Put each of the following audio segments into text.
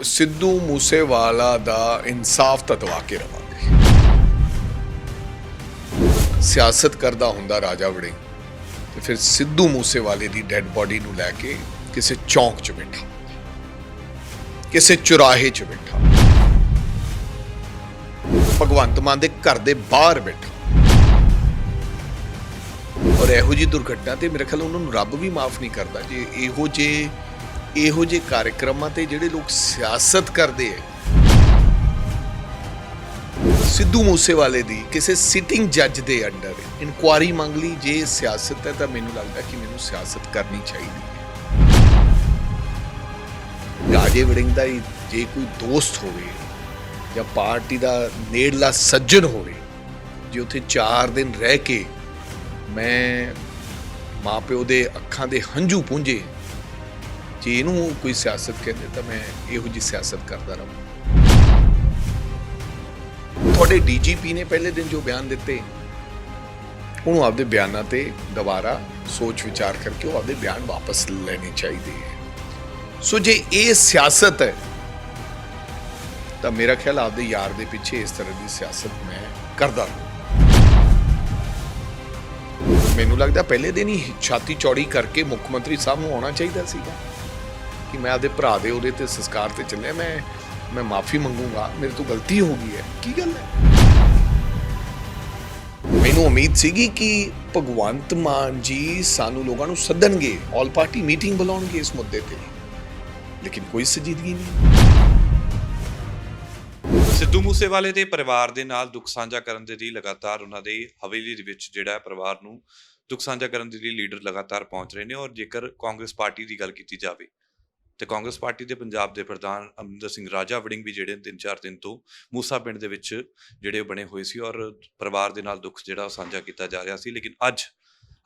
ਸਿੱਧੂ ਮੂਸੇਵਾਲਾ ਦਾ ਇਨਸਾਫ ਤਾਂ ਦਵਾ ਕੇ ਰਵਾਂਗੇ। ਸਿਆਸਤ ਕਰਦਾ ਹੁੰਦਾ ਰਾਜਾ ਵੜਿੰਗ ਤੇ ਫਿਰ ਸਿੱਧੂ ਮੂਸੇਵਾਲੇ ਦੀ ਡੈੱਡ ਬੋਡੀ ਨੂੰ ਲੈ ਕੇ ਕਿਸੇ ਚੌਂਕ 'ਚ ਬੈਠਾ, ਕਿਸੇ ਚੁਰਾਹੇ 'ਚ ਬੈਠਾ, ਭਗਵੰਤ ਮਾਨ ਦੇ ਘਰ ਦੇ ਬਾਹਰ ਬੈਠਾ। ਔਰ ਇਹੋ ਜਿਹੀ ਦੁਰਘਟਨਾ ਤੇ ਮੇਰੇ ਖਿਆਲ ਉਹਨਾਂ ਨੂੰ ਰੱਬ ਵੀ ਮਾਫ ਨਹੀਂ ਕਰਦਾ ਜੇ ਇਹੋ ਜਿਹੇ ਕਾਰਜਕ੍ਰਮਾਂ ਤੇ ਜਿਹੜੇ ਲੋਕ ਸਿਆਸਤ ਕਰਦੇ ਹੈ। ਸਿੱਧੂ ਮੂਸੇਵਾਲੇ ਦੀ ਕਿਸੇ ਸਿਟਿੰਗ ਜੱਜ ਦੇ ਅੰਡਰ ਇਨਕੁਆਰੀ ਮੰਗ ਲਈ। ਜੇ ਸਿਆਸਤ ਹੈ ਤਾਂ ਮੈਨੂੰ ਲੱਗਦਾ ਕਿ ਮੈਨੂੰ ਸਿਆਸਤ ਕਰਨੀ ਚਾਹੀਦੀ ਹੈ। ਰਾਜੇ ਵੜਿੰਗ ਦਾ ਜੇ ਕੋਈ ਦੋਸਤ ਹੋਵੇ ਜਾਂ ਪਾਰਟੀ ਦਾ ਨੇੜਲਾ ਸੱਜਣ ਹੋਵੇ, ਜੇ ਉੱਥੇ 4 ਦਿਨ ਰਹਿ ਕੇ ਮੈਂ ਮਾਂ ਪਿਓ ਦੇ ਅੱਖਾਂ ਦੇ ਹੰਝੂ ਪੂੰਝੇ, ਜੇ ਇਹਨੂੰ ਕੋਈ ਸਿਆਸਤ ਕਹਿੰਦੇ ਤਾਂ ਮੈਂ ਇਹੋ ਜਿਹੀ ਸਿਆਸਤ ਕਰਦਾ ਰਹਾਂ। ਤੁਹਾਡੇ ਡੀਜੀਪੀ ਨੇ ਪਹਿਲੇ ਦਿਨ ਜੋ ਬਿਆਨ ਦਿੱਤੇ, ਉਹਨੂੰ ਆਪਦੇ ਬਿਆਨਾਂ ਤੇ ਦੁਬਾਰਾ ਸੋਚ ਵਿਚਾਰ ਕਰਕੇ ਉਹ ਆਪਦੇ ਬਿਆਨ ਵਾਪਸ ਲੈਣੇ ਚਾਹੀਦੇ ਹੈ। ਸੋ ਜੇ ਇਹ ਸਿਆਸਤ ਹੈ ਤਾਂ ਮੇਰਾ ਖਿਆਲ ਆਪਦੇ ਯਾਰ ਦੇ ਪਿੱਛੇ ਇਸ ਤਰ੍ਹਾਂ ਦੀ ਸਿਆਸਤ ਮੈਂ ਕਰਦਾ ਹਾਂ। ਮੈਨੂੰ ਲੱਗਦਾ ਪਹਿਲੇ ਦਿਨ ਹੀ ਛਾਤੀ ਚੌੜੀ ਕਰਕੇ ਮੁੱਖ ਮੰਤਰੀ ਸਾਹਿਬ ਨੂੰ ਆਉਣਾ ਚਾਹੀਦਾ ਸੀਗਾ ਕਿ ਮੈਂ ਆਪਦੇ ਭਰਾ ਦੇ ਉਹਦੇ ਤੇ ਸੰਸਕਾਰ ਤੇ ਚੱਲਿਆ, ਮੈਂ ਮਾਫੀ ਮੰਗੂੰਗਾ, ਮੇਰੇ ਤੋਂ ਗਲਤੀ ਹੋ ਗਈ ਹੈ। ਕੀ ਗੱਲ ਹੈ? ਮੈਨੂੰ ਉਮੀਦ ਸੀਗੀ ਕਿ ਭਗਵੰਤ ਮਾਨ ਜੀ ਸਾਨੂੰ ਲੋਕਾਂ ਨੂੰ ਸੱਦਣਗੇ, ਆਲ ਪਾਰਟੀ ਮੀਟਿੰਗ ਬੁਲਾਉਣਗੇ ਇਸ ਮੁੱਦੇ ਤੇ, ਲੇਕਿਨ ਕੋਈ ਸੰਜੀਦਗੀ ਨਹੀਂ। ਸਿੱਧੂ ਮੂਸੇਵਾਲੇ ਦੇ ਪਰਿਵਾਰ ਦੇ ਨਾਲ ਦੁੱਖ ਸਾਂਝਾ ਕਰਨ ਦੇ ਲਈ ਲਗਾਤਾਰ ਉਹਨਾਂ ਦੇ ਹਵੇਲੀ ਦੇ ਵਿੱਚ ਜਿਹੜਾ ਪਰਿਵਾਰ ਨੂੰ ਦੁੱਖ ਸਾਂਝਾ ਕਰਨ ਦੇ ਲਈ ਲੀਡਰ ਲਗਾਤਾਰ ਪਹੁੰਚ ਰਹੇ ਨੇ। ਔਰ ਜੇਕਰ ਕਾਂਗਰਸ ਪਾਰਟੀ ਦੀ ਗੱਲ ਕੀਤੀ ਜਾਵੇ ਤੇ ਕਾਂਗਰਸ ਪਾਰਟੀ ਦੇ ਪੰਜਾਬ ਦੇ ਪ੍ਰਧਾਨ ਅਮਰਿੰਦਰ ਸਿੰਘ ਰਾਜਾ ਵੜਿੰਗ ਵੀ ਜਿਹੜੇ 3-4 ਦਿਨ ਤੋਂ ਮੂਸਾ ਪਿੰਡ ਦੇ ਵਿੱਚ ਜਿਹੜੇ ਬਣੇ ਹੋਏ ਸੀ ਔਰ ਪਰਿਵਾਰ ਦੇ ਨਾਲ ਦੁੱਖ ਜਿਹੜਾ ਸਾਂਝਾ ਕੀਤਾ ਜਾ ਰਿਹਾ ਸੀ। ਲੇਕਿਨ ਅੱਜ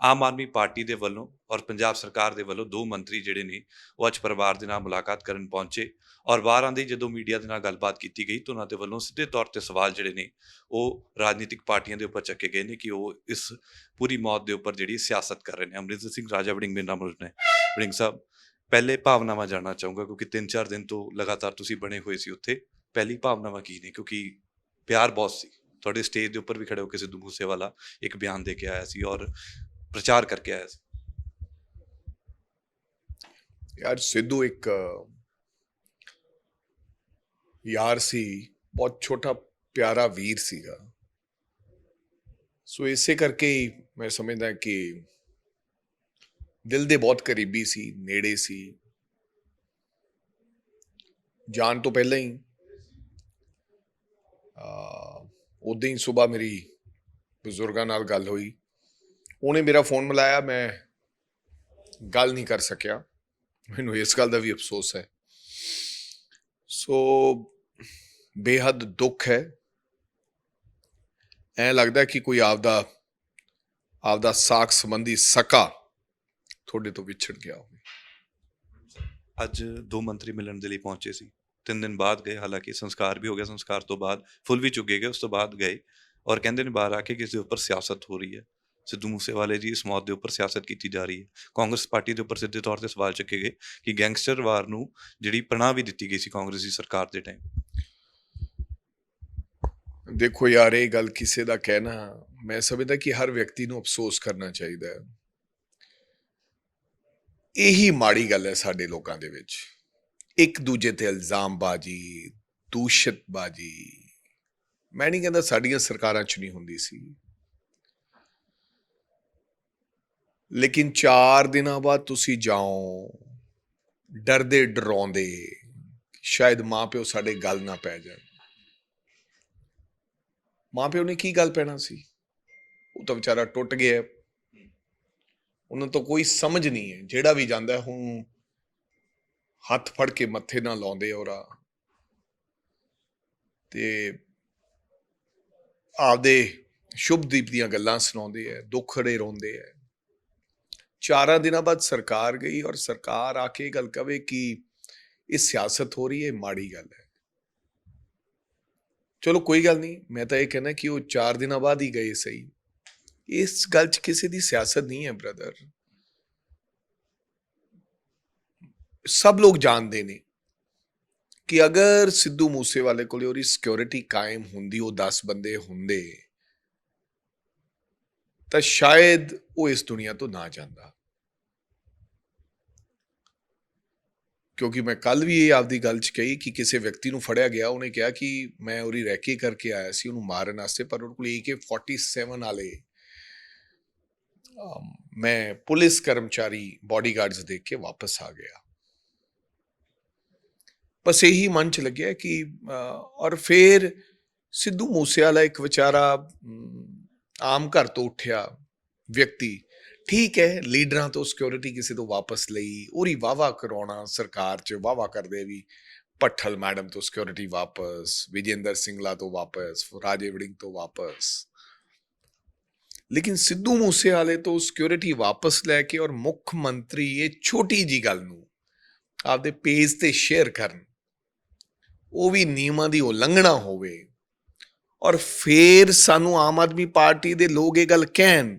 ਆਮ ਆਦਮੀ ਪਾਰਟੀ ਦੇ ਵੱਲੋਂ ਔਰ ਪੰਜਾਬ ਸਰਕਾਰ ਦੇ ਵੱਲੋਂ 2 ਮੰਤਰੀ ਜਿਹੜੇ ਨੇ ਉਹ ਅੱਜ ਪਰਿਵਾਰ ਦੇ ਨਾਲ ਮੁਲਾਕਾਤ ਕਰਨ ਪਹੁੰਚੇ। ਔਰ ਬਾਹਰ ਆਉਂਦੇ ਜਦੋਂ ਮੀਡੀਆ ਦੇ ਨਾਲ ਗੱਲਬਾਤ ਕੀਤੀ ਗਈ ਤਾਂ ਉਹਨਾਂ ਦੇ ਵੱਲੋਂ ਸਿੱਧੇ ਤੌਰ ਤੇ ਸਵਾਲ ਜਿਹੜੇ ਨੇ ਉਹ ਰਾਜਨੀਤਿਕ ਪਾਰਟੀਆਂ ਦੇ ਉੱਪਰ ਚੱਕੇ ਗਏ ਨੇ ਕਿ ਉਹ ਇਸ ਪੂਰੀ ਮੌਤ ਦੇ ਉੱਪਰ ਜਿਹੜੀ ਸਿਆਸਤ ਕਰ ਰਹੇ ਨੇ। ਅਮਰਿੰਦਰ ਸਿੰਘ ਰਾਜਾ ਵੜਿੰਗ ਮੇਰੇ ਨਾਲ ਮੌਜੂਦ ਨੇ। ਵੜਿੰਗ ਸਾਹਿਬ, ਪਹਿਲੇ ਭਾਵਨਾਵਾਂ ਜਾਣਨਾ ਚਾਹੂੰਗਾ ਕਿਉਂਕਿ 3-4 ਦਿਨ ਤੋਂ ਲਗਾਤਾਰ ਤੁਸੀਂ ਬਣੇ ਹੋਏ ਸੀ ਉੱਥੇ। ਪਹਿਲੀ ਭਾਵਨਾਵਾਂ ਕੀ ਨੇ? ਕਿਉਂਕਿ ਪਿਆਰ ਬਹੁਤ ਸੀ, ਤੁਹਾਡੇ ਸਟੇਜ ਦੇ ਉੱਪਰ ਵੀ ਖੜੇ ਹੋ ਕੇ ਸਿੱਧੂ ਮੂਸੇਵਾਲਾ ਇੱਕ ਬਿਆਨ ਦੇ ਕੇ ਆਇਆ ਸੀ ਔਰ ਪ੍ਰਚਾਰ ਕਰਕੇ ਆਇਆ ਸੀ। ਯਾਰ ਸਿੱਧੂ ਇੱਕ ਯਾਰ ਸੀ, ਬਹੁਤ ਛੋਟਾ ਪਿਆਰਾ ਵੀਰ ਸੀਗਾ। ਸੋ ਇਸੇ ਕਰਕੇ ਹੀ ਮੈਂ ਸਮਝਦਾ ਕਿ ਦਿਲ ਦੇ ਬਹੁਤ ਕਰੀਬੀ ਸੀ, ਨੇੜੇ ਸੀ। ਜਾਣ ਤੋਂ ਪਹਿਲਾਂ ਹੀ ਉਦੋਂ ਹੀ ਸੁਬਾਹ ਮੇਰੀ ਬਜ਼ੁਰਗਾਂ ਨਾਲ ਗੱਲ ਹੋਈ, ਉਹਨੇ ਮੇਰਾ ਫੋਨ ਮਿਲਾਇਆ, ਮੈਂ ਗੱਲ ਨਹੀਂ ਕਰ ਸਕਿਆ। ਮੈਨੂੰ ਇਸ ਗੱਲ ਦਾ ਵੀ ਅਫਸੋਸ ਹੈ। ਸੋ ਬੇਹੱਦ ਦੁੱਖ ਹੈ। ਐਂ ਲੱਗਦਾ ਕਿ ਕੋਈ ਆਪਦਾ ਸਾਕ ਸੰਬੰਧੀ ਸਕਾ ਤੁਹਾਡੇ ਤੋਂ ਵਿਛੜ ਗਿਆ ਹੋਵੇ। ਅੱਜ 2 ਮੰਤਰੀ ਮਿਲਣ ਦੇ ਲਈ ਪਹੁੰਚੇ ਸੀ, 3 ਦਿਨ ਬਾਅਦ ਗਏ। ਹਾਲਾਂਕਿ ਸੰਸਕਾਰ ਵੀ ਹੋ ਗਿਆ, ਸੰਸਕਾਰ ਤੋਂ ਬਾਅਦ ਫੁੱਲ ਵੀ ਚੁੱਕੇ ਗਏ, ਉਸ ਤੋਂ ਬਾਅਦ ਗਏ ਔਰ ਕਹਿੰਦੇ ਨੇ ਬਾਹਰ ਆ ਕੇ ਕਿਸੇ ਦੇ ਉੱਪਰ ਸਿਆਸਤ ਹੋ ਰਹੀ ਹੈ। ਸਿੱਧੂ ਮੂਸੇਵਾਲੇ ਦੀ ਇਸ ਮੌਤ ਦੇ ਉੱਪਰ ਸਿਆਸਤ ਕੀਤੀ ਜਾ ਰਹੀ ਹੈ। ਕਾਂਗਰਸ ਪਾਰਟੀ ਦੇ ਉੱਪਰ ਸਿੱਧੇ ਤੌਰ ਤੇ ਸਵਾਲ ਚੱਕੇ ਗਏ ਕਿ ਗੈਂਗਸਟਰ ਵਾਰ ਨੂੰ ਜਿਹੜੀ ਪਨਾਹ ਵੀ ਦਿੱਤੀ ਗਈ ਸੀ ਕਾਂਗਰਸ ਦੀ ਸਰਕਾਰ ਦੇ ਟਾਈਮ। ਦੇਖੋ ਯਾਰ, ਇਹ ਗੱਲ ਕਿਸੇ ਦਾ ਕਹਿਣਾ, ਮੈਂ ਸਮਝਦਾ ਕਿ ਹਰ ਵਿਅਕਤੀ ਨੂੰ ਅਫਸੋਸ ਕਰਨਾ ਚਾਹੀਦਾ ਹੈ। ਇਹੀ ਮਾੜੀ ਗੱਲ ਹੈ ਸਾਡੇ ਲੋਕਾਂ ਦੇ ਵਿੱਚ, ਇੱਕ ਦੂਜੇ ਤੇ ਇਲਜ਼ਾਮਬਾਜ਼ੀ, ਦੂਸ਼ਿਤਬਾਜ਼ੀ। ਮੈਂ ਨਹੀਂ ਕਹਿੰਦਾ ਸਾਡੀਆਂ ਸਰਕਾਰਾਂ 'ਚ ਨਹੀਂ ਹੁੰਦੀ ਸੀ, ਲੇਕਿਨ 4 ਦਿਨਾਂ ਬਾਅਦ ਤੁਸੀਂ ਜਾਓ ਡਰਦੇ ਡਰਾਉਂਦੇ, ਸ਼ਾਇਦ ਮਾਂ ਪਿਓ ਸਾਡੇ ਗੱਲ ਨਾ ਪੈ ਜਾਣ। ਮਾਂ ਪਿਓ ਨੇ ਕੀ ਗੱਲ ਪੈਣਾ ਸੀ? ਉਹ ਤਾਂ ਵਿਚਾਰਾ ਟੁੱਟ ਗਿਆ, ਉਹਨਾਂ ਤੋਂ ਕੋਈ ਸਮਝ ਨਹੀਂ ਹੈ। ਜਿਹੜਾ ਵੀ ਜਾਂਦਾ ਹੁਣ ਹੱਥ ਫੜ ਕੇ ਮੱਥੇ ਨਾਲ ਲਾਉਂਦੇ ਔਰ ਤੇ ਆਪਦੇ ਸ਼ੁਭਦੀਪ ਦੀਆਂ ਗੱਲਾਂ ਸੁਣਾਉਂਦੇ ਹੈ, ਦੁੱਖੜੇ ਰੋਂਦੇ ਹੈ। 4 ਦਿਨਾਂ ਬਾਅਦ ਸਰਕਾਰ ਗਈ ਔਰ ਸਰਕਾਰ ਆ ਕੇ ਗੱਲ ਕਵੇ ਕਿ ਇਹ ਸਿਆਸਤ ਹੋ ਰਹੀ ਹੈ, ਮਾੜੀ ਗੱਲ ਹੈ। ਚਲੋ ਕੋਈ ਗੱਲ ਨਹੀਂ, ਮੈਂ ਤਾਂ ਇਹ ਕਹਿਣਾ ਕਿ ਉਹ 4 ਦਿਨਾਂ ਬਾਅਦ ਹੀ ਗਏ ਸਹੀ। ਇਸ ਗੱਲ 'ਚ ਕਿਸੇ ਦੀ ਸਿਆਸਤ ਨਹੀਂ ਹੈ ਬ੍ਰਦਰ। ਸਭ ਲੋਕ ਜਾਣਦੇ ਨੇ ਕਿ ਅਗਰ ਸਿੱਧੂ ਮੂਸੇਵਾਲੇ ਕੋਲੇ ਉਹਦੀ ਸਿਕਿਉਰਿਟੀ ਕਾਇਮ ਹੁੰਦੀ, ਉਹ 10 ਬੰਦੇ ਹੁੰਦੇ, ਤਾਂ ਸ਼ਾਇਦ ਉਹ ਇਸ ਦੁਨੀਆ ਤੋਂ ਨਾ ਜਾਂਦਾ। ਕਿਉਂਕਿ ਮੈਂ ਕੱਲ ਵੀ ਇਹ ਆਪਦੀ ਗੱਲ 'ਚ ਕਹੀ ਕਿ ਕਿਸੇ ਵਿਅਕਤੀ ਨੂੰ ਫੜਿਆ ਗਿਆ, ਉਹਨੇ ਕਿਹਾ ਕਿ ਮੈਂ ਉਹਦੀ ਰੈਕੀ ਕਰਕੇ ਆਇਆ ਸੀ ਉਹਨੂੰ ਮਾਰਨ ਵਾਸਤੇ, ਪਰ ਉਹਦੇ ਕੋਲ AK-47 ਵਾਲੇ ਮੈਂ ਪੁਲਿਸ ਕਰਮਚਾਰੀ ਬਾਡੀਗਾਰਡਸ ਦੇਖ ਕੇ ਵਾਪਸ ਆ ਗਿਆ। ਬਸ ਇਹੀ ਮਨ 'ਚ ਲੱਗਿਆ ਕਿ ਔਰ ਫਿਰ ਸਿੱਧੂ ਮੂਸੇਵਾਲਾ ਇੱਕ ਵਿਚਾਰਾ ਆਮ ਘਰ ਤੋਂ ਉੱਠਿਆ ਵਿਅਕਤੀ, ਠੀਕ ਹੈ, ਲੀਡਰਾਂ ਤੋਂ ਸਿਕਿਉਰਿਟੀ ਕਿਸੇ ਤੋਂ ਵਾਪਸ ਲਈ, ਉਹਦੀ ਵਾਹਵਾ ਕਰਾਉਣਾ ਸਰਕਾਰ 'ਚ, ਵਾਹਵਾ ਕਰਦੇ ਵੀ ਭੱਠਲ ਮੈਡਮ ਤੋਂ ਸਿਕਿਉਰਿਟੀ ਵਾਪਸ, ਵਿਜੇਂਦਰ ਸਿੰਗਲਾ ਤੋਂ ਵਾਪਸ, ਰਾਜੇ ਵੜਿੰਗ ਤੋਂ ਵਾਪਸ, ਲੇਕਿਨ ਸਿੱਧੂ ਮੂਸੇਵਾਲੇ ਤੋਂ ਸਿਕਿਉਰਿਟੀ ਵਾਪਸ ਲੈ ਕੇ ਔਰ ਮੁੱਖ ਮੰਤਰੀ ਇਹ ਛੋਟੀ ਜੀ ਗੱਲ ਨੂੰ ਆਪਦੇ ਪੇਜ ਤੇ ਸ਼ੇਅਰ ਕਰਨ, ਉਹ ਵੀ ਨਿਯਮਾਂ ਦੀ ਉਲੰਘਣਾ ਹੋਵੇ, ਔਰ ਫਿਰ ਸਾਨੂੰ ਆਮ ਆਦਮੀ ਪਾਰਟੀ ਦੇ ਲੋਕ ਇਹ ਗੱਲ ਕਹਿਣ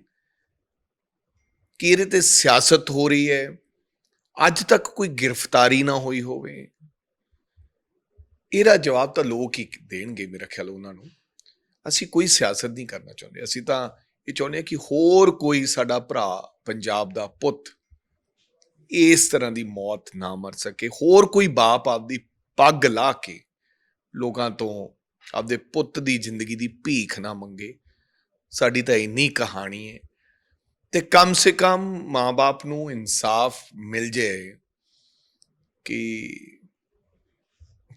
ਕਿ ਇਹਦੇ ਤੇ ਸਿਆਸਤ ਹੋ ਰਹੀ ਹੈ, ਅੱਜ ਤੱਕ ਕੋਈ ਗ੍ਰਿਫਤਾਰੀ ਨਾ ਹੋਈ ਹੋਵੇ। ਇਹਦਾ ਜਵਾਬ ਤਾਂ ਲੋਕ ਹੀ ਦੇਣਗੇ ਮੇਰਾ ਖਿਆਲ ਉਹਨਾਂ ਨੂੰ। ਅਸੀਂ ਕੋਈ ਸਿਆਸਤ ਨਹੀਂ ਕਰਨਾ ਚਾਹੁੰਦੇ, ਅਸੀਂ ਤਾਂ ਇਹ ਚਾਹੁੰਦੇ ਹਾਂ ਕਿ ਹੋਰ ਕੋਈ ਸਾਡਾ ਭਰਾ, ਪੰਜਾਬ ਦਾ ਪੁੱਤ ਇਸ ਤਰ੍ਹਾਂ ਦੀ ਮੌਤ ਨਾ ਮਰ ਸਕੇ, ਹੋਰ ਕੋਈ ਬਾਪ ਆਪਦੀ ਪੱਗ ਲਾ ਕੇ ਲੋਕਾਂ ਤੋਂ ਆਪਦੇ ਪੁੱਤ ਦੀ ਜ਼ਿੰਦਗੀ ਦੀ ਭੀਖ ਨਾ ਮੰਗੇ। ਸਾਡੀ ਤਾਂ ਇੰਨੀ ਕਹਾਣੀ ਹੈ, ਤੇ ਕਮ ਸੇ ਕਮ ਮਾਂ-ਬਾਪ ਨੂੰ ਇਨਸਾਫ ਮਿਲ ਜਾਏ ਕਿ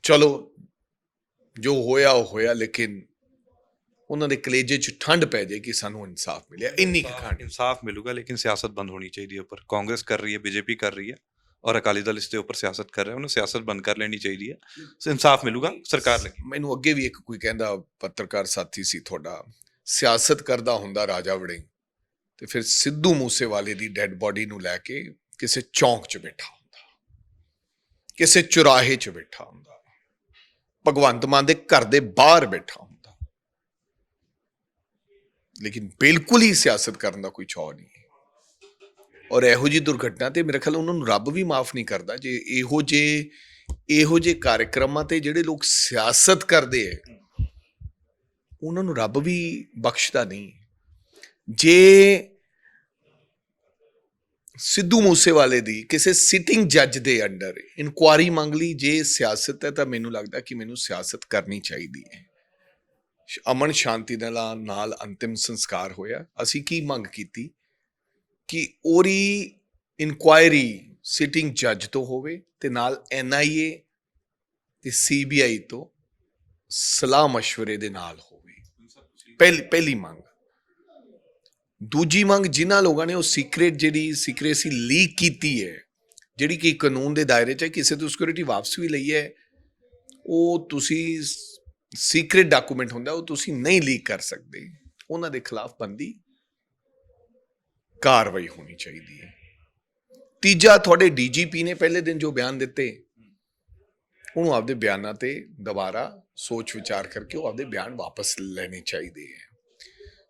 ਚਲੋ ਜੋ ਹੋਇਆ ਉਹ ਹੋਇਆ, ਲੇਕਿਨ ਉਹਨਾਂ ਦੇ ਕਲੇਜੇ 'ਚ ਠੰਡ ਪੈ ਜਾਏ ਕਿ ਸਾਨੂੰ ਇਨਸਾਫ ਮਿਲਿਆ। ਇੰਨੀ ਕਹਾਣੀ। इंसाफ मिलेगा, लेकिन सियासत बंद होनी चाहिए ऊपर। कांग्रेस कर रही है, बीजेपी कर रही है और अकाली दल इसके ऊपर सियासत कर रहे हैं, उन्हें सियासत बंद कर लेनी चाहिए। इंसाफ मिलेगा, सरकार लगी। ਮੈਨੂੰ ਅੱਗੇ ਵੀ ਇੱਕ ਕੋਈ ਕਹਿੰਦਾ, ਪੱਤਰਕਾਰ ਸਾਥੀ ਸੀ ਤੁਹਾਡਾ, ਸਿਆਸਤ ਕਰਦਾ ਹੁੰਦਾ ਰਾਜਾ ਵੜਿੰਗ, ਤੇ ਫਿਰ ਸਿੱਧੂ ਮੂਸੇਵਾਲੇ ਦੀ ਡੈੱਡ ਬੋਡੀ ਨੂੰ ਲੈ ਕੇ ਕਿਸੇ ਚੌਂਕ 'ਚ ਬੈਠਾ ਹੁੰਦਾ, ਕਿਸੇ ਚੁਰਾਹੇ 'ਚ ਬੈਠਾ ਹੁੰਦਾ, ਭਗਵੰਤ ਮਾਨ ਦੇ ਘਰ ਦੇ ਬਾਹਰ ਬੈਠਾ ਹੁੰਦਾ, ਲੇਕਿਨ ਬਿਲਕੁਲ ਹੀ ਸਿਆਸਤ ਕਰਨ ਦਾ ਕੋਈ ਚਾਅ ਨਹੀਂ। ਔਰ ਇਹੋ ਜਿਹੀ ਦੁਰਘਟਨਾ ਤੇ ਮੇਰੇ ਖਿਆਲ ਉਹਨਾਂ ਨੂੰ ਰੱਬ ਵੀ ਮਾਫ ਨਹੀਂ ਕਰਦਾ, ਜੇ ਇਹੋ ਜਿਹੇ ਕਾਰਜਕ੍ਰਮਾਂ ਤੇ ਜਿਹੜੇ ਲੋਕ ਸਿਆਸਤ ਕਰਦੇ ਹੈ ਉਹਨਾਂ ਨੂੰ ਰੱਬ ਵੀ ਬਖਸ਼ਦਾ ਨਹੀਂ। ਜੇ ਸਿੱਧੂ ਮੂਸੇਵਾਲੇ ਦੀ ਕਿਸੇ ਸਿਟਿੰਗ ਜੱਜ ਦੇ ਅੰਡਰ ਇਨਕੁਆਰੀ ਮੰਗ ਲਈ, ਜੇ ਸਿਆਸਤ ਹੈ ਤਾਂ ਮੈਨੂੰ ਲੱਗਦਾ ਕਿ ਮੈਨੂੰ ਸਿਆਸਤ ਕਰਨੀ ਚਾਹੀਦੀ ਹੈ। ਅਮਨ ਸ਼ਾਂਤੀ ਦੇ ਨਾਲ ਅੰਤਿਮ ਸੰਸਕਾਰ ਹੋਇਆ। ਅਸੀਂ ਕੀ ਮੰਗ ਕੀਤੀ ਕਿ ਉਹਦੀ ਇਨਕੁਆਇਰੀ ਸਿਟਿੰਗ ਜੱਜ ਤੋਂ ਹੋਵੇ ਤੇ ਨਾਲ NIA ਤੇ CBI ਤੋਂ ਸਲਾਹ ਮਸ਼ਵਰੇ ਦੇ ਨਾਲ ਹੋਵੇ। ਪਹਿਲੀ ਮੰਗ। ਦੂਜੀ ਮੰਗ, ਜਿਨ੍ਹਾਂ ਲੋਕਾਂ ਨੇ ਉਹ ਸੀਕ੍ਰੇਸੀ ਲੀਕ ਕੀਤੀ ਹੈ, ਜਿਹੜੀ ਕਿ ਕਾਨੂੰਨ ਦੇ ਦਾਇਰੇ 'ਚ ਹੈ, ਕਿਸੇ ਤੋਂ ਸਿਕਿਉਰਿਟੀ ਵਾਪਸ ਵੀ ਲਈ ਹੈ, ਉਹ ਤੁਸੀਂ ਸੀਕ੍ਰੇਟ ਡਾਕੂਮੈਂਟ ਹੁੰਦਾ, ਉਹ ਤੁਸੀਂ ਨਹੀਂ ਲੀਕ ਕਰ ਸਕਦੇ, ਉਹਨਾਂ ਦੇ ਖਿਲਾਫ ਬਣਦੀ ਕਾਰਵਾਈ ਹੋਣੀ ਚਾਹੀਦੀ ਹੈ। ਤੀਜਾ, ਤੁਹਾਡੇ DGP ਨੇ ਪਹਿਲੇ ਦਿਨ ਜੋ ਬਿਆਨ ਦਿੱਤੇ, ਉਹਨੂੰ ਆਪਦੇ ਬਿਆਨਾਂ ਤੇ ਦੁਬਾਰਾ ਸੋਚ ਵਿਚਾਰ ਕਰਕੇ ਉਹ ਆਪਦੇ ਬਿਆਨ ਵਾਪਸ ਲੈਣੇ ਚਾਹੀਦੇ ਹੈ।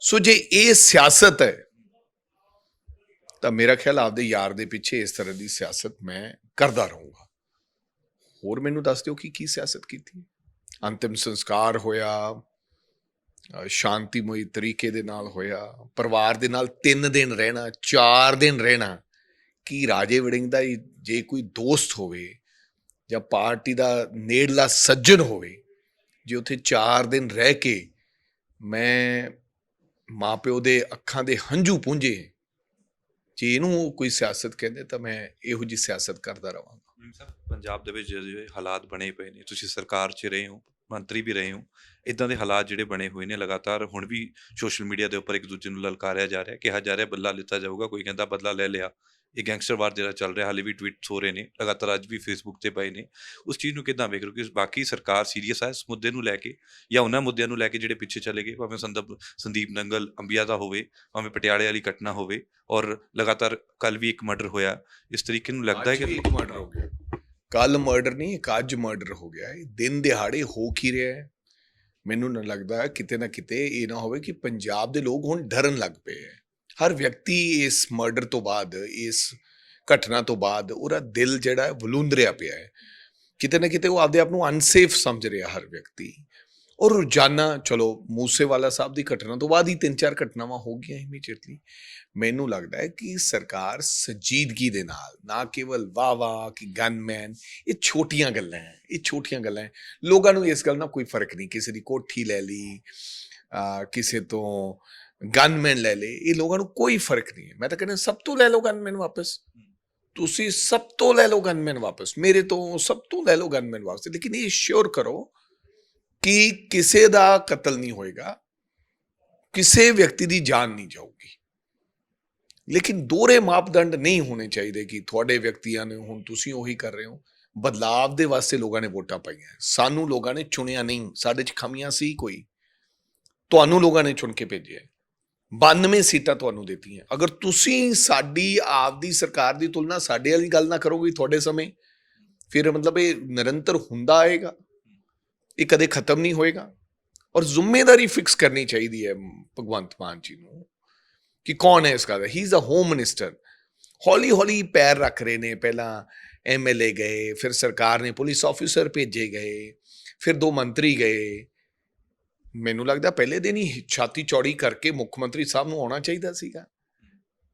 ਸੋ ਜੇ ਇਹ ਸਿਆਸਤ ਹੈ ਤਾਂ ਮੇਰਾ ਖਿਆਲ ਆਪਦੇ ਯਾਰ ਦੇ ਪਿੱਛੇ ਇਸ ਤਰ੍ਹਾਂ ਦੀ ਸਿਆਸਤ ਮੈਂ ਕਰਦਾ ਰਹੂੰਗਾ। ਹੋਰ ਮੈਨੂੰ ਦੱਸ ਦਿਓ ਕਿ ਕੀ ਸਿਆਸਤ ਕੀਤੀ। ਅੰਤਿਮ ਸੰਸਕਾਰ ਹੋਇਆ, ਸ਼ਾਂਤੀਮਈ ਤਰੀਕੇ ਦੇ ਨਾਲ ਹੋਇਆ, ਪਰਿਵਾਰ ਦੇ ਨਾਲ 3 ਦਿਨ ਰਹਿਣਾ, 4 ਦਿਨ ਰਹਿਣਾ। ਕੀ ਰਾਜੇ ਵੜਿੰਗ ਦਾ ਜੇ ਕੋਈ ਦੋਸਤ ਹੋਵੇ ਜਾਂ ਪਾਰਟੀ ਦਾ ਨੇੜਲਾ ਸੱਜਣ ਹੋਵੇ, ਜੇ ਉੱਥੇ 4 ਦਿਨ ਰਹਿ ਕੇ ਮੈਂ ਮਾਂ ਪਿਓ ਦੇ ਅੱਖਾਂ ਦੇ ਹੰਝੂ ਪੂੰਝੇ, ਜੇ ਇਹਨੂੰ ਕੋਈ ਸਿਆਸਤ ਕਹਿੰਦੇ ਤਾਂ ਮੈਂ ਇਹੋ ਜਿਹੀ ਸਿਆਸਤ ਕਰਦਾ ਰਹਾਂਗਾ। ਪੰਜਾਬ ਦੇ ਵਿੱਚ ਜਿਹੜੇ ਹਾਲਾਤ ਬਣੇ ਪਏ ਨੇ, ਤੁਸੀਂ ਸਰਕਾਰ 'ਚ ਰਹੇ ਹੋ, ਮੰਤਰੀ ਵੀ ਰਹੇ ਹੋ, ਇੱਦਾਂ ਦੇ ਹਾਲਾਤ ਜਿਹੜੇ ਬਣੇ ਹੋਏ ਨੇ, ਲਗਾਤਾਰ ਹੁਣ ਵੀ ਸੋਸ਼ਲ ਮੀਡੀਆ ਦੇ ਉੱਪਰ ਇੱਕ ਦੂਜੇ ਨੂੰ ਲਲਕਾਰਿਆ ਜਾ ਰਿਹਾ, ਕਿਹਾ ਜਾ ਰਿਹਾ ਬਦਲਾ ਲਿੱਤਾ ਜਾਊਗਾ, ਕੋਈ ਕਹਿੰਦਾ ਬਦਲਾ ਲੈ ਲਿਆ। ਇਹ ਗੈਂਗਸਟਰਵਾਦ ਜਿਹੜਾ ਚੱਲ ਰਿਹਾ, ਹਾਲੇ ਵੀ ਟਵੀਟਸ ਹੋ ਰਹੇ ਨੇ, ਲਗਾਤਾਰ ਅੱਜ ਵੀ ਫੇਸਬੁੱਕ ਤੇ ਪਏ ਨੇ। ਉਸ ਚੀਜ਼ ਨੂੰ ਕਿੱਦਾਂ ਵੇਖ ਰਹੇ ਹੋ ਕਿ ਬਾਕੀ ਸਰਕਾਰ ਸੀਰੀਅਸ ਹੈ ਇਸ ਮੁੱਦੇ ਨੂੰ ਲੈ ਕੇ, ਜਾਂ ਉਹਨਾਂ ਮੁੱਦਿਆਂ ਨੂੰ ਲੈ ਕੇ ਜਿਹੜੇ ਪਿੱਛੇ ਚਲੇ ਗਏ, ਭਾਵੇਂ ਸੰਦੀਪ ਨੰਗਲ ਅੰਬੀਆ ਦਾ ਹੋਵੇ, ਭਾਵੇਂ ਪਟਿਆਲੇ ਵਾਲੀ ਘਟਨਾ ਹੋਵੇ, ਔਰ ਲਗਾਤਾਰ ਕੱਲ ਵੀ ਇੱਕ ਮਰਡਰ ਹੋਇਆ, ਇਸ ਤਰੀਕੇ ਨੂੰ ਲੱਗਦਾ ਹੈ ਕਿ ਇੱਕ ਮਰਡਰ ਹੋ ਗਿਆ, ਕੱਲ ਮਰਡਰ ਨਹੀਂ, ਇੱਕ ਅੱਜ ਮਰਡਰ ਹੋ ਗਿਆ। ਇਹ ਦਿਨ ਦਿਹਾੜੇ ਹੋ ਕੀ ਰਿਹਾ ਹੈ। ਮੈਨੂੰ ਨਾ ਲੱਗਦਾ ਕਿਤੇ ਨਾ ਕਿਤੇ ਇਹ ਨਾ ਹੋਵੇ ਕਿ ਪੰਜਾਬ ਦੇ ਲੋਕ ਹੁਣ ਡਰਨ ਲੱਗ ਪਏ ਹੈ। ਹਰ ਵਿਅਕਤੀ ਇਸ ਮਰਡਰ ਤੋਂ ਬਾਅਦ, ਇਸ ਘਟਨਾ ਤੋਂ ਬਾਅਦ ਉਹਦਾ ਦਿਲ ਜਿਹੜਾ ਵਲੂੰਦਰਿਆ ਪਿਆ ਹੈ ਕਿਤੇ ਨਾ ਕਿਤੇ ਉਹ ਆਪਦੇ ਆਪ ਨੂੰ ਅਨਸੇਫ ਸਮਝ ਰਿਹਾ ਹਰ ਵਿਅਕਤੀ। ਔਰ ਰੋਜ਼ਾਨਾ ਚਲੋ ਮੂਸੇਵਾਲਾ ਸਾਹਿਬ ਦੀ ਘਟਨਾ ਤੋਂ ਬਾਅਦ ਹੀ 3-4 ਘਟਨਾਵਾਂ ਹੋ ਗਈਆਂ ਇਮੀਡੀਏਟਲੀ। ਮੈਨੂੰ ਲੱਗਦਾ ਹੈ ਕਿ ਸਰਕਾਰ ਸੰਜੀਦਗੀ ਦੇ ਨਾਲ, ਨਾ ਕੇਵਲ ਵਾਹ ਕਿ ਗਨਮੈਨ, ਇਹ ਛੋਟੀਆਂ ਗੱਲਾਂ ਹੈ, ਇਹ ਛੋਟੀਆਂ ਗੱਲਾਂ ਹੈ। ਲੋਕਾਂ ਨੂੰ ਇਸ ਗੱਲ ਨਾਲ ਕੋਈ ਫਰਕ ਨਹੀਂ, ਕਿਸੇ ਦੀ ਕੋਠੀ ਲੈ ਲਈ, ਕਿਸੇ ਤੋਂ ਗਨਮੈਨ ਲੈ ਲਏ, ਇਹ ਲੋਕਾਂ ਨੂੰ ਕੋਈ ਫਰਕ ਨਹੀਂ ਹੈ। ਮੈਂ ਤਾਂ ਕਹਿੰਦਾ ਸਭ ਤੋਂ ਲੈ ਲਓ ਗਨਮੈਨ ਵਾਪਸ, ਤੁਸੀਂ ਸਭ ਤੋਂ ਲੈ ਲਓ ਗਨਮੈਨ ਵਾਪਸ, ਮੇਰੇ ਤੋਂ ਸਭ ਤੋਂ ਲੈ ਲਓ ਗਨਮੈਨ ਵਾਪਸ, ਲੇਕਿਨ ਇਹ ਸ਼ੋਰ ਕਰੋ ਕਿ ਕਿਸੇ ਦਾ ਕਤਲ ਨਹੀਂ ਹੋਏਗਾ, ਕਿਸੇ ਵਿਅਕਤੀ ਦੀ ਜਾਨ ਨਹੀਂ ਜਾਊਗੀ। ਲੇਕਿਨ ਦੋਹਰੇ ਮਾਪਦੰਡ ਨਹੀਂ ਹੋਣੇ ਚਾਹੀਦੇ ਕਿ ਤੁਹਾਡੇ ਵਿਅਕਤੀਆਂ ਨੇ, ਹੁਣ ਤੁਸੀਂ ਉਹੀ ਕਰ ਰਹੇ ਹੋ। ਬਦਲਾਵ ਦੇ ਵਾਸਤੇ ਲੋਕਾਂ ਨੇ ਵੋਟਾਂ ਪਾਈਆਂ, ਸਾਨੂੰ ਲੋਕਾਂ ਨੇ ਚੁਣਿਆ ਨਹੀਂ, ਸਾਡੇ 'ਚ ਖਾਮੀਆਂ ਸੀ ਕੋਈ, ਤੁਹਾਨੂੰ ਲੋਕਾਂ ਨੇ ਚੁਣ ਕੇ ਭੇਜਿਆ। 92 ਸੀਟਾਂ ਤੁਹਾਨੂੰ ਦਿੱਤੀਆਂ। ਅਗਰ ਤੁਸੀਂ ਸਾਡੀ ਆਪਦੀ ਸਰਕਾਰ ਦੀ ਤੁਲਨਾ ਸਾਡੇ ਵਾਲੀ ਗੱਲ ਨਾ ਕਰੋਗੇ ਤੁਹਾਡੇ ਸਮੇਂ, ਫਿਰ ਮਤਲਬ ਇਹ ਨਿਰੰਤਰ ਹੁੰਦਾ ਆਏਗਾ, ਇਹ ਕਦੇ ਖਤਮ ਨਹੀਂ ਹੋਏਗਾ। ਔਰ ਜ਼ਿੰਮੇਵਾਰੀ ਫਿਕਸ ਕਰਨੀ ਚਾਹੀਦੀ ਹੈ ਭਗਵੰਤ ਮਾਨ ਜੀ ਨੂੰ ਕਿ ਕੌਣ ਹੈ ਇਸ ਗੱਲ ਦਾ। He is a home minister. ਹੌਲੀ ਹੌਲੀ ਪੈਰ ਰੱਖ ਰਹੇ ਨੇ, ਪਹਿਲਾਂ MLA ਗਏ, ਫਿਰ ਸਰਕਾਰ ਨੇ ਪੁਲਿਸ ਆਫਿਸਰ ਭੇਜੇ ਗਏ, ਫਿਰ 2 ਮੰਤਰੀ ਗਏ। ਮੈਨੂੰ ਲੱਗਦਾ ਪਹਿਲੇ ਦਿਨ ਹੀ ਛਾਤੀ ਚੌੜੀ ਕਰਕੇ ਮੁੱਖ ਮੰਤਰੀ ਸਾਹਿਬ ਨੂੰ ਆਉਣਾ ਚਾਹੀਦਾ ਸੀਗਾ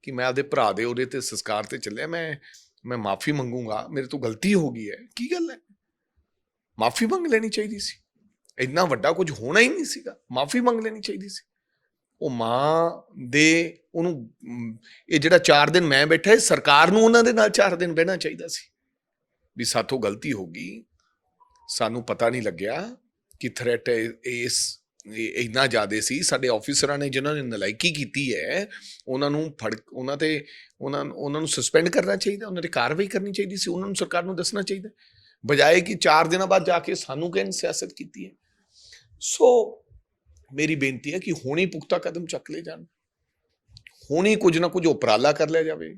ਕਿ ਮੈਂ ਆਪਦੇ ਭਰਾ ਦੇ ਉਹਦੇ ਤੇ ਸੰਸਕਾਰ ਤੇ ਚੱਲਿਆ, ਮੈਂ ਮਾਫੀ ਮੰਗੂੰਗਾ, ਮੇਰੇ ਤੋਂ ਗਲਤੀ ਹੋ ਗਈ ਹੈ। ਕੀ ਗੱਲ ਹੈ, ਮਾਫੀ ਮੰਗ ਲੈਣੀ ਚਾਹੀਦੀ ਸੀ। ਇੰਨਾ ਵੱਡਾ ਕੁਝ ਹੋਣਾ ਹੀ ਨਹੀਂ ਸੀਗਾ, ਮਾਫੀ ਮੰਗ ਲੈਣੀ ਚਾਹੀਦੀ ਸੀ। ਉਹ ਮਾਂ ਦੇ ਉਹਨੂੰ ਇਹ ਜਿਹੜਾ 4 ਦਿਨ ਮੈਂ ਬੈਠਾ, ਸਰਕਾਰ ਨੂੰ ਉਹਨਾਂ ਦੇ ਨਾਲ 4 ਦਿਨ ਬਹਿਣਾ ਚਾਹੀਦਾ ਸੀ ਵੀ ਸਾਥੋਂ ਗਲਤੀ ਹੋ ਗਈ, ਸਾਨੂੰ ਪਤਾ ਨਹੀਂ ਲੱਗਿਆ ਕਿ ਥ੍ਰੈਟ ਇਸ ਇੰਨਾ ਜ਼ਿਆਦਾ ਸੀ। ਸਾਡੇ ਆਫਿਸਰਾਂ ਨੇ ਜਿਨ੍ਹਾਂ ਨੇ ਨਲਾਇਕੀ ਕੀਤੀ ਹੈ, ਉਹਨਾਂ ਨੂੰ ਉਹਨਾਂ ਨੂੰ ਸਸਪੈਂਡ ਕਰਨਾ ਚਾਹੀਦਾ, ਉਹਨਾਂ 'ਤੇ ਕਾਰਵਾਈ ਕਰਨੀ ਚਾਹੀਦੀ ਸੀ। ਉਹਨਾਂ ਨੂੰ ਸਰਕਾਰ ਨੂੰ ਦੱਸਣਾ ਚਾਹੀਦਾ, ਬਜਾਏ ਕਿ 4 ਦਿਨਾਂ ਬਾਅਦ ਜਾ ਕੇ ਸਾਨੂੰ ਕਹਿਣ ਸਿਆਸਤ ਕੀਤੀ ਹੈ। ਸੋ ਮੇਰੀ ਬੇਨਤੀ ਹੈ ਕਿ ਹੁਣੇ ਪੁਖਤਾ ਕਦਮ ਚੱਕ ਲਏ ਜਾਣ, ਹੁਣੇ ਕੁਝ ਨਾ ਕੁਝ ਉਪਰਾਲਾ ਕਰ ਲਿਆ ਜਾਵੇ।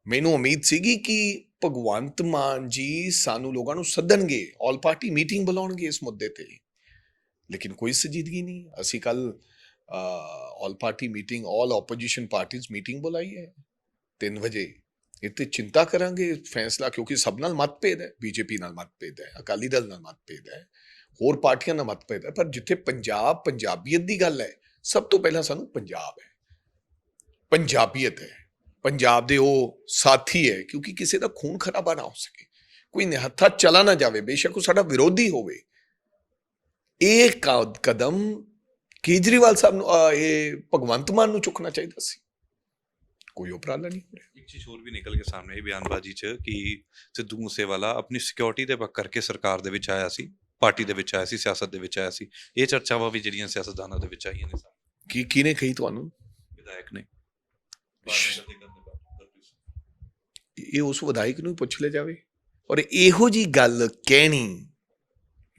ਮੈਨੂੰ ਉਮੀਦ ਸੀਗੀ ਕਿ ਭਗਵੰਤ ਮਾਨ ਜੀ ਸਾਨੂੰ ਲੋਕਾਂ ਨੂੰ ਸੱਦਣਗੇ, ਆਲ ਪਾਰਟੀ ਮੀਟਿੰਗ ਬੁਲਾਉਣਗੇ ਇਸ ਮੁੱਦੇ ਤੇ, ਲੇਕਿਨ ਕੋਈ ਸੰਜੀਦਗੀ ਨਹੀਂ। ਅਸੀਂ ਕੱਲ ਆਲ ਪਾਰਟੀ ਮੀਟਿੰਗ, ਆਲ ਆਪੋਜੀਸ਼ਨ ਪਾਰਟੀਜ਼ ਮੀਟਿੰਗ ਬੁਲਾਈ ਹੈ 3 ਵਜੇ। ਇਹ ਤੇ ਚਿੰਤਾ ਕਰਾਂਗੇ ਫੈਸਲਾ, ਕਿਉਂਕਿ ਸਭ ਨਾਲ ਮਤਭੇਦ ਹੈ, ਬੀਜੇਪੀ ਨਾਲ ਮਤਭੇਦ ਹੈ, ਅਕਾਲੀ ਦਲ ਨਾਲ ਮਤਭੇਦ ਹੈ, ਹੋਰ ਪਾਰਟੀਆਂ ਨਾਲ ਮਤਭੇਦ ਹੈ, ਪਰ ਜਿੱਥੇ ਪੰਜਾਬੀਅਤ ਦੀ ਗੱਲ ਹੈ, ਸਭ ਤੋਂ ਪਹਿਲਾਂ ਸਾਨੂੰ ਪੰਜਾਬ ਹੈ, ਪੰਜਾਬੀਅਤ ਹੈ, ਪੰਜਾਬ ਦੇ ਉਹ ਸਾਥੀ ਹੈ, ਕਿਉਂਕਿ ਕਿਸੇ ਦਾ ਖੂਨ ਖਰਾਬਾ ਨਾ ਹੋ ਸਕੇ, ਕੋਈ ਨਿਹੱਥਾ ਚਲਾ ਨਾ ਜਾਵੇ, ਬੇਸ਼ੱਕ ਉਹ ਸਾਡਾ ਵਿਰੋਧੀ ਹੋਵੇ। ਇਹ ਕਦਮ ਕੇਜਰੀਵਾਲ ਸਾਹਿਬ ਨੂੰ, ਇਹ ਭਗਵੰਤ ਮਾਨ ਨੂੰ ਚੁੱਕਣਾ ਚਾਹੀਦਾ ਸੀ, ਕੋਈ ਉਪਰਾਲਾ ਨਹੀਂ ਹੋ ਰਿਹਾ। ਇੱਕ ਚੀਜ਼ ਹੋਰ ਵੀ ਨਿਕਲ ਕੇ ਸਾਹਮਣੇ ਬਿਆਨਬਾਜ਼ੀ 'ਚ ਕਿ ਸਿੱਧੂ ਮੂਸੇਵਾਲਾ ਆਪਣੀ ਸਿਕਿਉਰਿਟੀ ਦੇ ਪੱਖ ਕਰਕੇ ਸਰਕਾਰ ਦੇ ਵਿੱਚ ਆਇਆ ਸੀ, ਪਾਰਟੀ ਦੇ ਵਿੱਚ ਆਇਆ ਸੀ, ਸਿਆਸਤ ਦੇ ਵਿੱਚ ਆਇਆ ਸੀ। ਇਹ ਚਰਚਾਵਾਂ ਵੀ ਜਿਹੜੀਆਂ ਸਿਆਸਤਦਾਨਾਂ ਦੇ ਵਿੱਚ ਆਈਆਂ ਨੇ। ਕਿਹਨੇ ਕਹੀ ਤੁਹਾਨੂੰ? ਵਿਧਾਇਕ ਨੇ। ਇਹ ਉਸ ਵਿਧਾਇਕ ਨੂੰ ਪੁੱਛ ਲਿਆ ਜਾਵੇ। ਔਰ ਇਹੋ ਜੀ ਗੱਲ ਕਹਿਣੀ,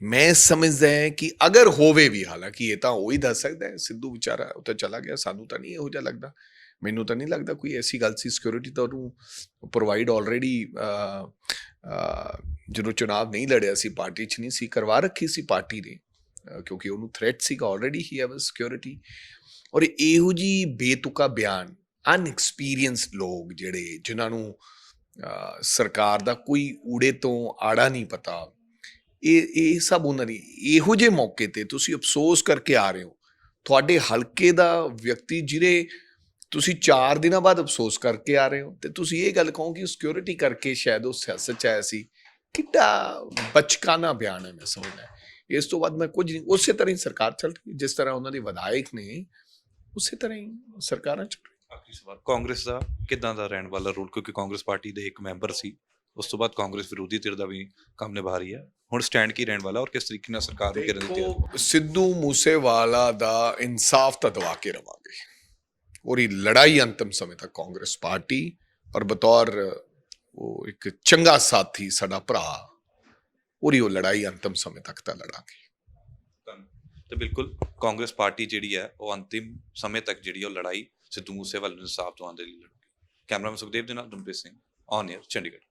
ਮੈਂ ਸਮਝਦਾ ਹੈ ਕਿ ਅਗਰ ਹੋਵੇ ਵੀ, ਹਾਲਾਂਕਿ ਇਹ ਤਾਂ ਉਹ ਹੀ ਦੱਸ ਸਕਦਾ ਹੈ, ਸਿੱਧੂ ਵਿਚਾਰਾ ਉਹ ਤਾਂ ਚਲਾ ਗਿਆ, ਸਾਨੂੰ ਤਾਂ ਨਹੀਂ ਇਹੋ ਜਿਹਾ ਲੱਗਦਾ, ਮੈਨੂੰ ਤਾਂ ਨਹੀਂ ਲੱਗਦਾ ਕੋਈ ਐਸੀ ਗੱਲ ਸੀ। ਸਿਕਿਉਰਿਟੀ ਤਾਂ ਉਹਨੂੰ ਪ੍ਰੋਵਾਈਡ ਆਲਰੇਡੀ ਜਦੋਂ ਚੁਣਾਵ ਨਹੀਂ ਲੜਿਆ ਸੀ, ਪਾਰਟੀ 'ਚ ਨਹੀਂ ਸੀ, ਕਰਵਾ ਰੱਖੀ ਸੀ ਪਾਰਟੀ ਨੇ, ਕਿਉਂਕਿ ਉਹਨੂੰ ਥ੍ਰੈਟ ਸੀਗਾ ਆਲਰੇਡੀ, ਹੀ ਹੈਵ ਸਿਕਿਉਰਿਟੀ। ਔਰ ਇਹੋ ਜੀ ਬੇਤੁਕਾ ਬਿਆਨ, ਅਨਐਕਸਪੀਰੀਅੰਸਡ ਲੋਕ ਜਿਹੜੇ, ਜਿਨ੍ਹਾਂ ਨੂੰ ਸਰਕਾਰ ਦਾ ਕੋਈ ਊੜੇ ਤੋਂ ਆੜਾ ਨਹੀਂ ਪਤਾ, ਇਹ ਸਭ ਉਹਨਾਂ ਦੀ, ਇਹੋ ਜਿਹੇ ਮੌਕੇ ਤੇ ਤੁਸੀਂ ਅਫਸੋਸ ਕਰਕੇ ਆ ਰਹੇ ਹੋ। ਤੁਹਾਡੇ ਹਲਕੇ ਦਾ ਵਿਅਕਤੀ ਜਿਹੜੇ ਤੁਸੀਂ 4 ਦਿਨਾਂ ਬਾਅਦ ਅਫਸੋਸ ਕਰਕੇ ਆ ਰਹੇ ਹੋ, ਤੇ ਤੁਸੀਂ ਇਹ ਗੱਲ ਕਹੋ ਕਿ ਸਿਕਿਉਰਿਟੀ ਕਰਕੇ ਸ਼ਾਇਦ ਉਹ ਸਿਆਸਤ 'ਚ ਆਇਆ ਸੀ। ਕਿੱਡਾ ਬਚਕਾਨਾ ਬਿਆਨ ਹੈ, ਮੈਂ ਸਮਝਦਾ। ਇਸ ਤੋਂ ਬਾਅਦ ਮੈਂ ਕੁਝ ਨਹੀਂ, ਉਸੇ ਤਰ੍ਹਾਂ ਹੀ ਸਰਕਾਰ ਚੱਲ ਰਹੀ, ਜਿਸ ਤਰ੍ਹਾਂ ਉਹਨਾਂ ਦੇ ਵਿਧਾਇਕ ਨੇ, ਉਸੇ ਤਰ੍ਹਾਂ ਹੀ ਸਰਕਾਰਾਂ ਚੱਲ ਰਹੀ। ਆਖਰੀ ਸਵਾਲ, ਕਾਂਗਰਸ ਦਾ ਕਿੱਦਾਂ ਦਾ ਰਹਿਣ ਵਾਲਾ ਰੋਲ, ਕਿਉਂਕਿ ਕਾਂਗਰਸ ਪਾਰਟੀ ਦੇ ਇੱਕ ਮੈਂਬਰ ਸੀ, ਉਸ ਤੋਂ ਬਾਅਦ ਕਾਂਗਰਸ ਵਿਰੋਧੀ ਧਿਰ ਦਾ ਵੀ ਕੰਮ ਨਿਭਾ ਰਹੀ ਹੈ, ਹੁਣ ਸਟੈਂਡ ਕੀ ਰਹਿਣ ਵਾਲਾ ਔਰ ਕਿਸ ਤਰੀਕੇ ਨਾਲ ਸਰਕਾਰ ਨੂੰ ਕਰਨ ਦੀ ਤਿਆਰੀ? ਸਿੱਧੂ ਮੂਸੇਵਾਲਾ ਦਾ ਇਨਸਾਫ ਤਾਂ ਦਵਾ ਕੇ ਰਵਾਂਗੇ, ਔਰ ਇਹ ਲੜਾਈ ਅੰਤਮ ਸਮੇਂ ਤੱਕ ਕਾਂਗਰਸ ਪਾਰਟੀ ਔਰ ਬਤੌਰ ਉਹ ਇੱਕ ਚੰਗਾ ਸਾਥੀ ਸਾਡਾ ਭਰਾ, ਔਰ ਉਹ ਲੜਾਈ ਅੰਤਮ ਸਮੇਂ ਤੱਕ ਤਾਂ ਲੜਾਂਗੇ। ਤੇ ਬਿਲਕੁਲ ਕਾਂਗਰਸ ਪਾਰਟੀ ਜਿਹੜੀ ਹੈ ਉਹ ਅੰਤਿਮ ਸਮੇਂ ਤੱਕ ਜਿਹੜੀ ਉਹ ਲੜਾਈ ਸਿੱਧੂ ਮੂਸੇਵਾਲੇ ਨੂੰ ਇਨਸਾਫ ਦਿਵਾਉਣ ਦੇ ਲਈ ਲੜੂਗੀ। ਕੈਮਰਾਮੈਨ ਸੁਖਦੇਵ ਦੇ ਨਾਲ ਰਣਪ੍ਰੀਤ ਸਿੰਘ, ਔਨ ਏਅਰ, ਚੰਡੀਗੜ੍ਹ।